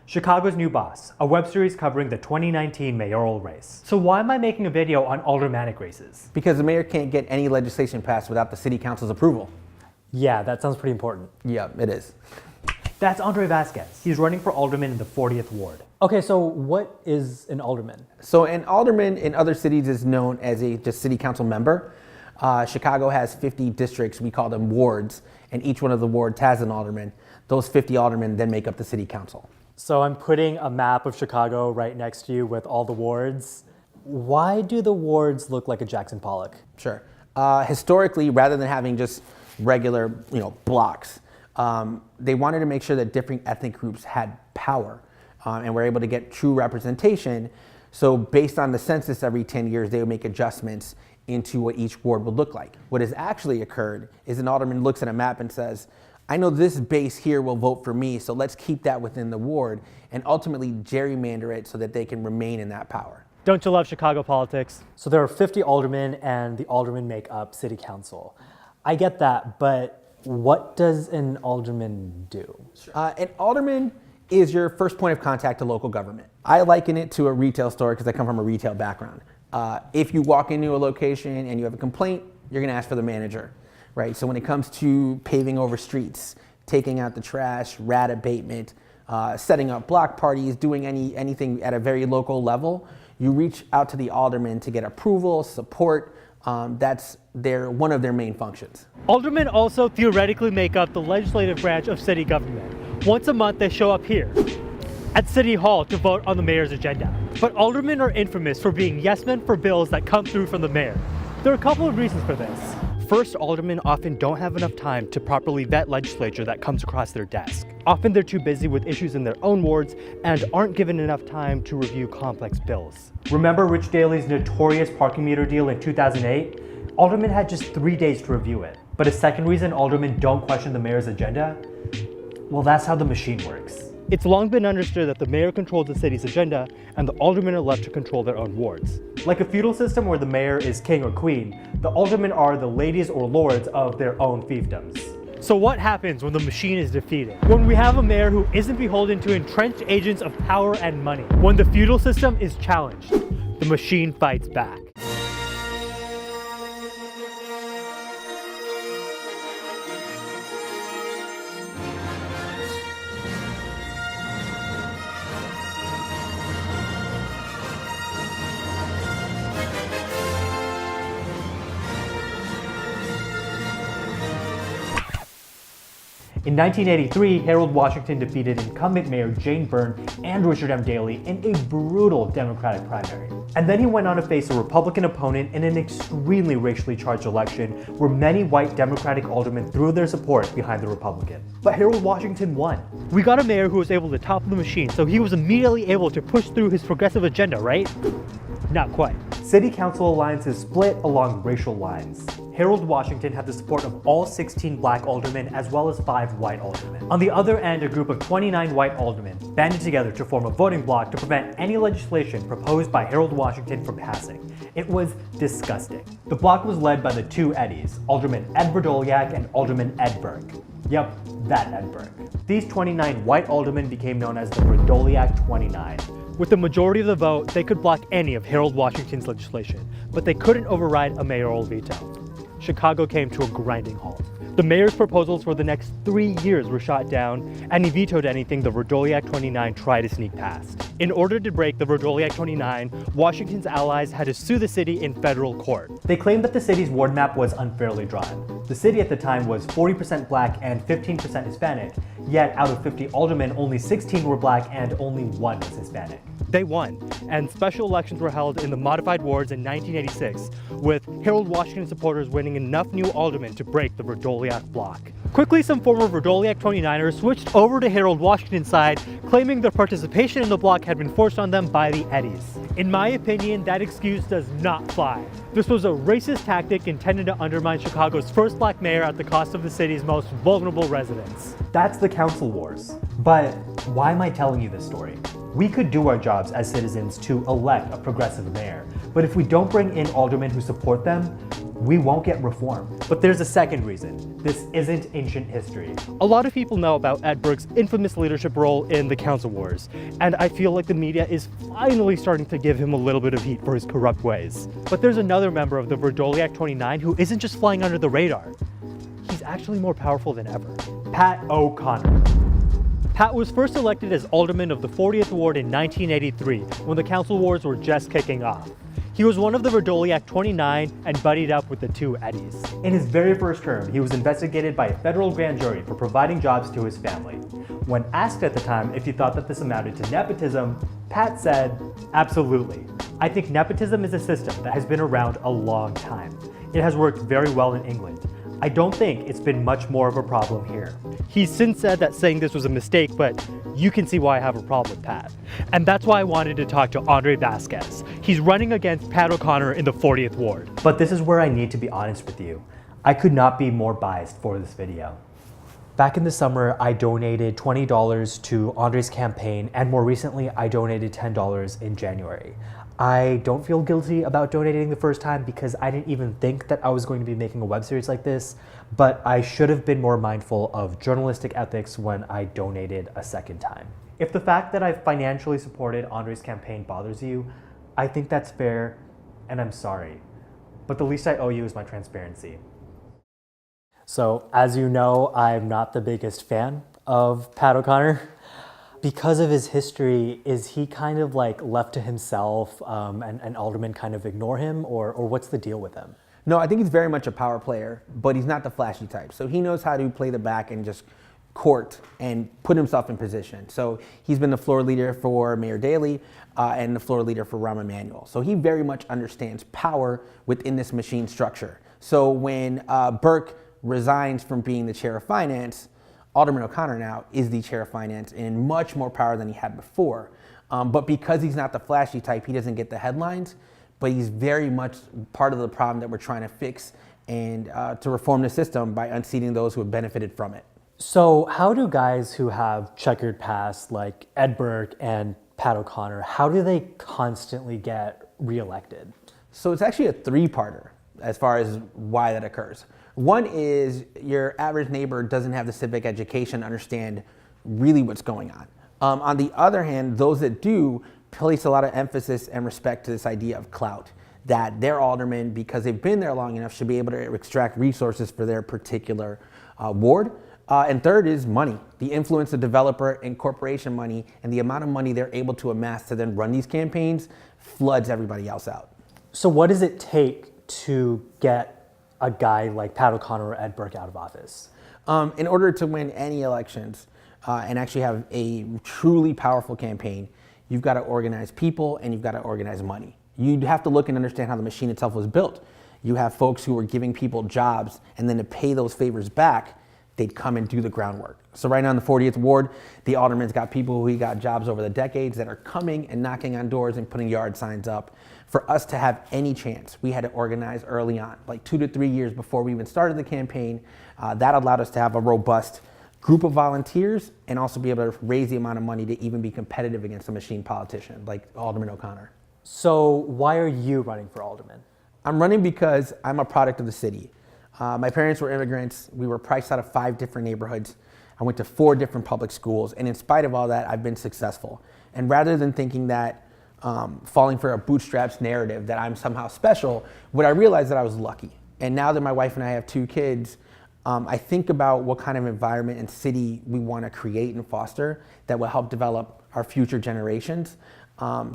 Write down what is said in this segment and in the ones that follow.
Chicago's New Boss, a web series covering the 2019 mayoral race. So why am I making a video on aldermanic races? Because the mayor can't get any legislation passed without the city council's approval. Yeah, that sounds pretty important. Yeah, it is. That's Andre Vasquez. He's running for alderman in the 40th ward. Okay, so what is an alderman? So an alderman in other cities is known as a just city council member. Chicago has 50 districts, we call them wards, and each one of the wards has an alderman. Those 50 aldermen then make up the city council. So I'm putting a map of Chicago right next to you with all the wards. Why do the wards look like a Jackson Pollock? Sure. Historically, rather than having just regular, blocks, they wanted to make sure that different ethnic groups had power and were able to get true representation. So based on the census every 10 years, they would make adjustments into what each ward would look like. What has actually occurred is an alderman looks at a map and says, I know this base here will vote for me, so let's keep that within the ward and ultimately gerrymander it so that they can remain in that power. Don't you love Chicago politics? So there are 50 aldermen and the aldermen make up city council. I get that, but what does an alderman do? An alderman is your first point of contact to local government. I liken it to a retail store because I come from a retail background. If you walk into a location and you have a complaint, you're gonna ask for the manager, right? So when it comes to paving over streets, taking out the trash, rat abatement, setting up block parties, doing anything at a very local level, you reach out to the alderman to get approval, support. That's one of their main functions. Aldermen also theoretically make up the legislative branch of city government. Once a month, they show up here at City Hall to vote on the mayor's agenda. But aldermen are infamous for being yes men for bills that come through from the mayor. There are a couple of reasons for this. First, aldermen often don't have enough time to properly vet legislature that comes across their desk. Often they're too busy with issues in their own wards and aren't given enough time to review complex bills. Remember Rich Daley's notorious parking meter deal in 2008? Aldermen had just 3 days to review it. But a second reason aldermen don't question the mayor's agenda? Well, that's how the machine works. It's long been understood that the mayor controls the city's agenda and the aldermen are left to control their own wards. Like a feudal system where the mayor is king or queen, the aldermen are the ladies or lords of their own fiefdoms. So what happens when the machine is defeated? When we have a mayor who isn't beholden to entrenched agents of power and money. When the feudal system is challenged, the machine fights back. In 1983, Harold Washington defeated incumbent Mayor Jane Byrne and Richard M. Daley in a brutal Democratic primary. And then he went on to face a Republican opponent in an extremely racially charged election where many white Democratic aldermen threw their support behind the Republican. But Harold Washington won. We got a mayor who was able to topple the machine, so he was immediately able to push through his progressive agenda, right? Not quite. City council alliances split along racial lines. Harold Washington had the support of all 16 black aldermen as well as 5 white aldermen. On the other end, a group of 29 white aldermen banded together to form a voting bloc to prevent any legislation proposed by Harold Washington from passing. It was disgusting. The bloc was led by the two Eddies, Alderman Ed Verdoliak and Alderman Ed Burke. Yep, that Ed Burke. These 29 white aldermen became known as the Verdoliak 29. With the majority of the vote, they could block any of Harold Washington's legislation, but they couldn't override a mayoral veto. Chicago came to a grinding halt. The mayor's proposals for the next 3 years were shot down, and he vetoed anything the Verdoliak 29 tried to sneak past. In order to break the Verdoliak 29, Washington's allies had to sue the city in federal court. They claimed that the city's ward map was unfairly drawn. The city at the time was 40% black and 15% Hispanic, yet out of 50 aldermen, only 16 were black and only 1 was Hispanic. They won, and special elections were held in the modified wards in 1986, with Harold Washington supporters winning enough new aldermen to break the Verdoliak bloc. Quickly, some former Verdoliak 29ers switched over to Harold Washington's side, claiming their participation in the bloc had been forced on them by the Eddies. In my opinion, that excuse does not fly. This was a racist tactic intended to undermine Chicago's first black mayor at the cost of the city's most vulnerable residents. That's the council wars. But why am I telling you this story? We could do our jobs as citizens to elect a progressive mayor, but if we don't bring in aldermen who support them, we won't get reform. But there's a second reason. This isn't ancient history. A lot of people know about Ed Burke's infamous leadership role in the Council Wars, and I feel like the media is finally starting to give him a little bit of heat for his corrupt ways. But there's another member of the Verdoliak 29 who isn't just flying under the radar. He's actually more powerful than ever. Pat O'Connor. Pat was first elected as alderman of the 40th Ward in 1983, when the Council Wars were just kicking off. He was one of the Verdoliak 29 and buddied up with the two Eddies. In his very first term, he was investigated by a federal grand jury for providing jobs to his family. When asked at the time if he thought that this amounted to nepotism, Pat said, "Absolutely. I think nepotism is a system that has been around a long time. It has worked very well in England. I don't think it's been much more of a problem here." He's since said that saying this was a mistake, but you can see why I have a problem with Pat. And that's why I wanted to talk to Andre Vasquez. He's running against Pat O'Connor in the 40th Ward. But this is where I need to be honest with you. I could not be more biased for this video. Back in the summer, I donated $20 to Andre's campaign, and more recently, I donated $10 in January. I don't feel guilty about donating the first time because I didn't even think that I was going to be making a web series like this, but I should have been more mindful of journalistic ethics when I donated a second time. If the fact that I've financially supported Andre's campaign bothers you, I think that's fair, and I'm sorry. But the least I owe you is my transparency. So, as you know, I'm not the biggest fan of Pat O'Connor. Because of his history, is he kind of like left to himself and aldermen kind of ignore him, or what's the deal with him? No, I think he's very much a power player, but he's not the flashy type. So he knows how to play the back and just court and put himself in position. So he's been the floor leader for Mayor Daley and the floor leader for Rahm Emanuel. So he very much understands power within this machine structure. So when Burke resigns from being the chair of finance, Alderman O'Connor now is the chair of finance and in much more power than he had before. But because he's not the flashy type, he doesn't get the headlines, but he's very much part of the problem that we're trying to fix and to reform the system by unseating those who have benefited from it. So how do guys who have checkered past like Ed Burke and Pat O'Connor, how do they constantly get reelected? So it's actually a three-parter as far as why that occurs. One is your average neighbor doesn't have the civic education to understand really what's going on. On the other hand, those that do place a lot of emphasis and respect to this idea of clout, that their aldermen, because they've been there long enough, should be able to extract resources for their particular ward. And third is money, the influence of developer and corporation money, and the amount of money they're able to amass to then run these campaigns floods everybody else out. So what does it take to get a guy like Pat O'Connor or Ed Burke out of office? In order to win any elections and actually have a truly powerful campaign, you've got to organize people and you've got to organize money. You have to look and understand how the machine itself was built. You have folks who are giving people jobs, and then to pay those favors back, they'd come and do the groundwork. So right now in the 40th Ward, the alderman's got people who got jobs over the decades that are coming and knocking on doors and putting yard signs up. For us to have any chance, we had to organize early on, like 2 to 3 years before we even started the campaign. That allowed us to have a robust group of volunteers and also be able to raise the amount of money to even be competitive against a machine politician like Alderman O'Connor. So why are you running for alderman? I'm running because I'm a product of the city. My parents were immigrants. We were priced out of 5 different neighborhoods. I went to 4 different public schools, and in spite of all that, I've been successful. And rather than thinking that falling for a bootstraps narrative that I'm somehow special, what I realized that I was lucky. And now that my wife and I have 2 kids, I think about what kind of environment and city we want to create and foster that will help develop our future generations.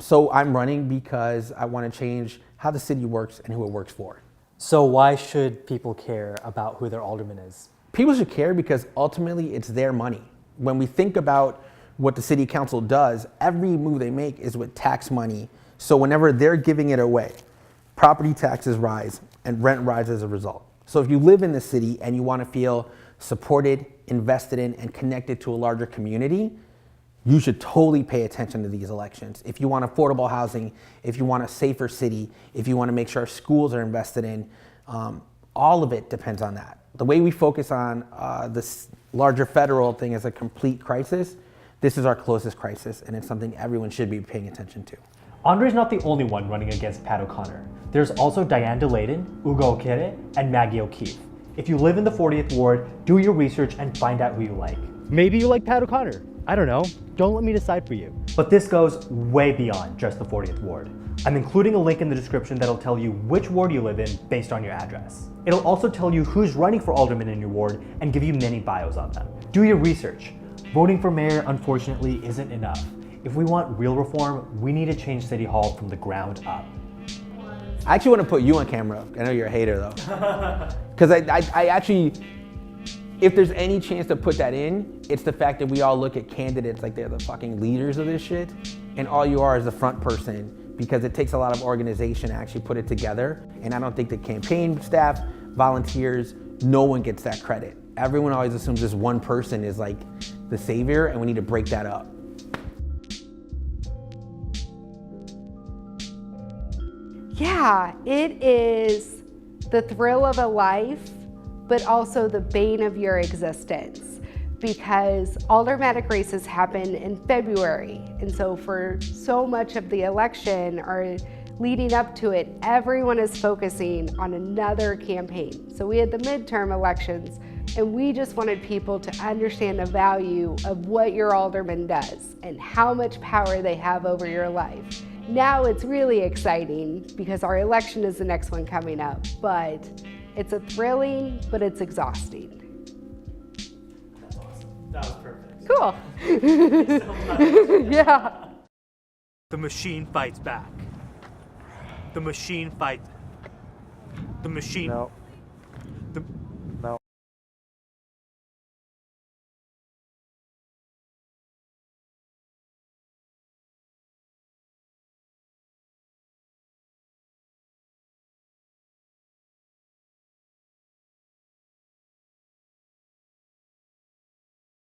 So I'm running because I want to change how the city works and who it works for. So why should people care about who their alderman is? People should care because ultimately it's their money. When we think about what the city council does, every move they make is with tax money. So whenever they're giving it away, property taxes rise and rent rises as a result. So if you live in the city and you want to feel supported, invested in, and connected to a larger community, you should totally pay attention to these elections. If you want affordable housing, if you want a safer city, if you want to make sure our schools are invested in, all of it depends on that. The way we focus on this larger federal thing as a complete crisis, this is our closest crisis, and it's something everyone should be paying attention to. Andre's not the only one running against Pat O'Connor. There's also Diane DeLayden, Ugo Okere, and Maggie O'Keefe. If you live in the 40th Ward, do your research and find out who you like. Maybe you like Pat O'Connor. I don't know. Don't let me decide for you. But this goes way beyond just the 40th Ward. I'm including a link in the description that'll tell you which ward you live in based on your address. It'll also tell you who's running for alderman in your ward and give you many bios on them. Do your research. Voting for mayor, unfortunately, isn't enough. If we want real reform, we need to change City Hall from the ground up. I actually want to put you on camera. I know you're a hater though. Because I actually, if there's any chance to put that in, it's the fact that we all look at candidates like they're the fucking leaders of this shit, and all you are is the front person, because it takes a lot of organization to actually put it together. And I don't think the campaign staff, volunteers, no one gets that credit. Everyone always assumes this one person is like the savior, and we need to break that up. Yeah, it is the thrill of a life, but also the bane of your existence, because aldermanic races happen in February. And so for so much of the election or leading up to it, everyone is focusing on another campaign. So we had the midterm elections, and we just wanted people to understand the value of what your alderman does and how much power they have over your life. Now it's really exciting because our election is the next one coming up, but it's a thrilling, but it's exhausting. That's awesome. That was perfect. Cool. Thank you so much. Yeah. The machine fights back. The machine fights. The machine. No. The